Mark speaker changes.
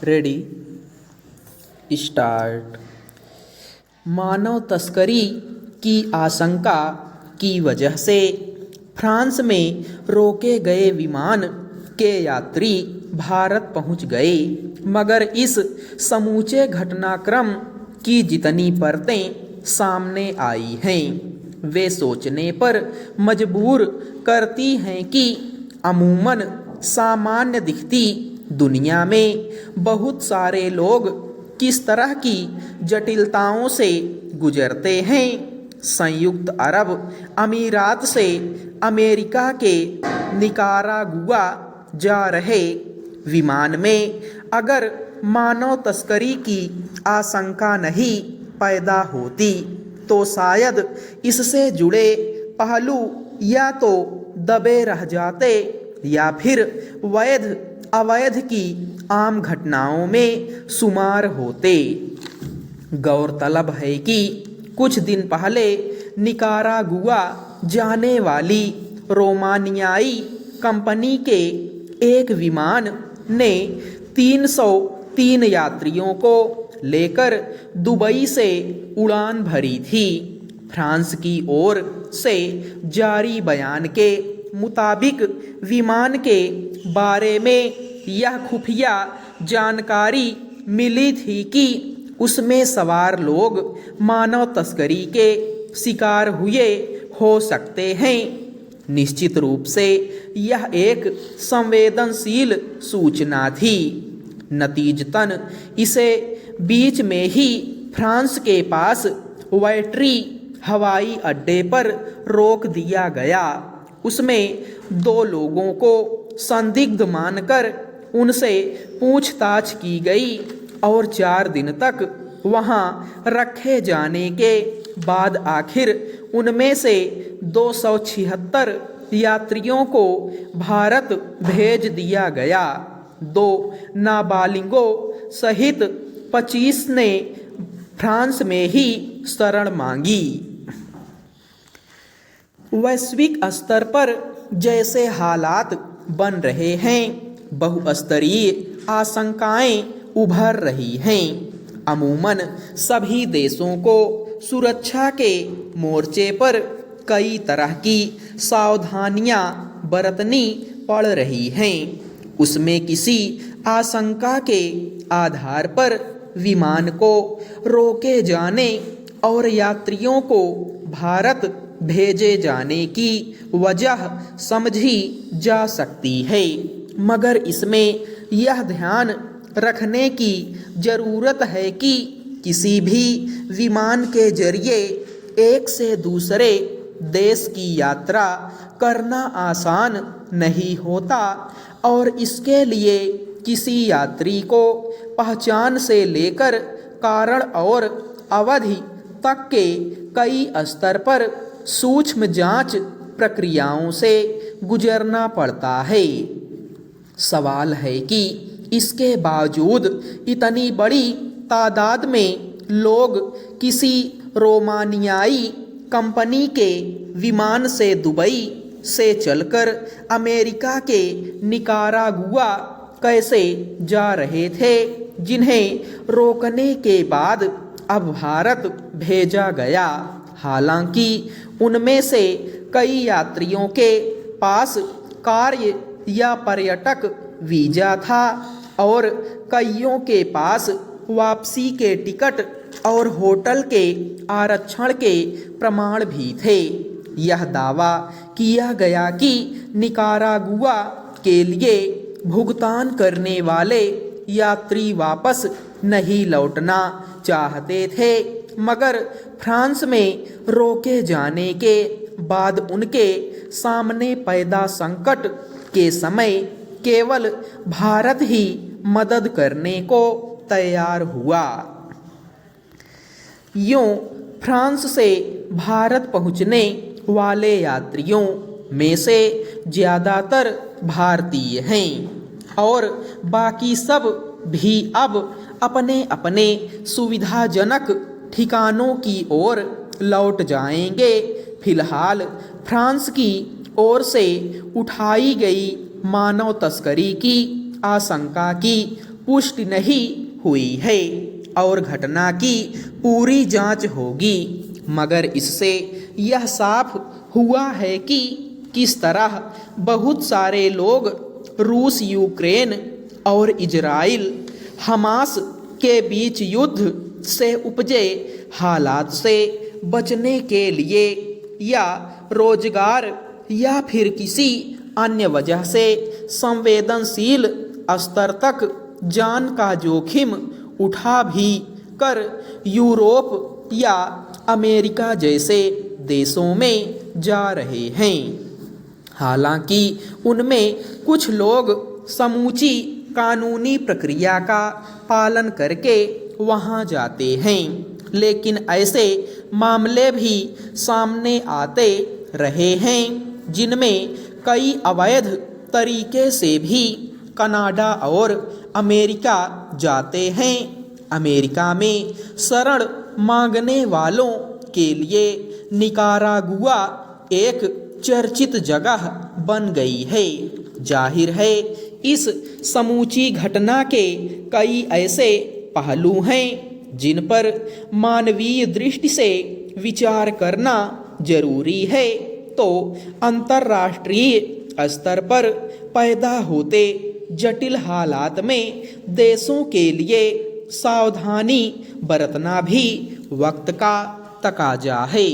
Speaker 1: Ready start. मानव तस्करी की आशंका की वजह से फ्रांस में रोके गए विमान के यात्री भारत पहुंच गए, मगर इस समूचे घटनाक्रम की जितनी परतें सामने आई हैं वे सोचने पर मजबूर करती हैं कि अमूमन सामान्य दिखती दुनिया में बहुत सारे लोग किस तरह की जटिलताओं से गुजरते हैं। संयुक्त अरब अमीरात से अमेरिका के निकारागुआ जा रहे विमान में अगर मानव तस्करी की आशंका नहीं पैदा होती तो शायद इससे जुड़े पहलू या तो दबे रह जाते या फिर वैध अवैध की आम घटनाओं में शुमार होते। गौरतलब है कि कुछ दिन पहले निकारागुआ जाने वाली रोमानियाई कंपनी के एक विमान ने 303 यात्रियों को लेकर दुबई से उड़ान भरी थी। फ्रांस की ओर से जारी बयान के मुताबिक विमान के बारे में यह खुफिया जानकारी मिली थी कि उसमें सवार लोग मानव तस्करी के शिकार हुए हो सकते हैं। निश्चित रूप से यह एक संवेदनशील सूचना थी। नतीजतन इसे बीच में ही फ्रांस के पास वैट्री हवाई अड्डे पर रोक दिया गया। उसमें 2 लोगों को संदिग्ध मानकर उनसे पूछताछ की गई और 4 दिन तक वहां रखे जाने के बाद आखिर उनमें से 276 यात्रियों को भारत भेज दिया गया। 2 नाबालिगों सहित 25 ने फ्रांस में ही शरण मांगी। वैश्विक स्तर पर जैसे हालात बन रहे हैं, बहुस्तरीय आशंकाएं उभर रही हैं। अमूमन सभी देशों को सुरक्षा के मोर्चे पर कई तरह की सावधानियां बरतनी पड़ रही हैं। उसमें किसी आशंका के आधार पर विमान को रोके जाने और यात्रियों को भारत भेजे जाने की वजह समझी जा सकती है, मगर इसमें यह ध्यान रखने की ज़रूरत है कि किसी भी विमान के जरिए एक से दूसरे देश की यात्रा करना आसान नहीं होता और इसके लिए किसी यात्री को पहचान से लेकर कारण और अवधि तक के कई स्तर पर सूक्ष्म जांच प्रक्रियाओं से गुजरना पड़ता है। सवाल है कि इसके बावजूद इतनी बड़ी तादाद में लोग किसी रोमानियाई कंपनी के विमान से दुबई से चलकर अमेरिका के निकारागुआ कैसे जा रहे थे, जिन्हें रोकने के बाद अब भारत भेजा गया। हालांकि उनमें से कई यात्रियों के पास कार्य या पर्यटक वीजा था और कईयों के पास वापसी के टिकट और होटल के आरक्षण के प्रमाण भी थे। यह दावा किया गया कि निकारागुआ के लिए भुगतान करने वाले यात्री वापस नहीं लौटना चाहते थे, मगर फ्रांस में रोके जाने के बाद उनके सामने पैदा संकट के समय केवल भारत ही मदद करने को तैयार हुआ। यूं फ्रांस से भारत पहुंचने वाले यात्रियों में से ज़्यादातर भारतीय हैं और बाकी सब भी अब अपने अपने सुविधाजनक ठिकानों की ओर लौट जाएंगे। फिलहाल फ्रांस की ओर से उठाई गई मानव तस्करी की आशंका की पुष्टि नहीं हुई है और घटना की पूरी जांच होगी, मगर इससे यह साफ हुआ है कि किस तरह बहुत सारे लोग रूस, यूक्रेन और इजराइल हमास के बीच युद्ध से उपजे हालात से बचने के लिए या रोजगार या फिर किसी अन्य वजह से संवेदनशील स्तर तक जान का जोखिम उठा भी कर यूरोप या अमेरिका जैसे देशों में जा रहे हैं। हालांकि उनमें कुछ लोग समूची कानूनी प्रक्रिया का पालन करके वहां जाते हैं, लेकिन ऐसे मामले भी सामने आते रहे हैं जिनमें कई अवैध तरीके से भी कनाडा और अमेरिका जाते हैं। अमेरिका में शरण मांगने वालों के लिए निकारागुआ एक चर्चित जगह बन गई है। जाहिर है इस समूची घटना के कई ऐसे पहलू हैं जिन पर मानवीय दृष्टि से विचार करना जरूरी है, तो अंतर्राष्ट्रीय स्तर पर पैदा होते जटिल हालात में देशों के लिए सावधानी बरतना भी वक्त का तकाजा है।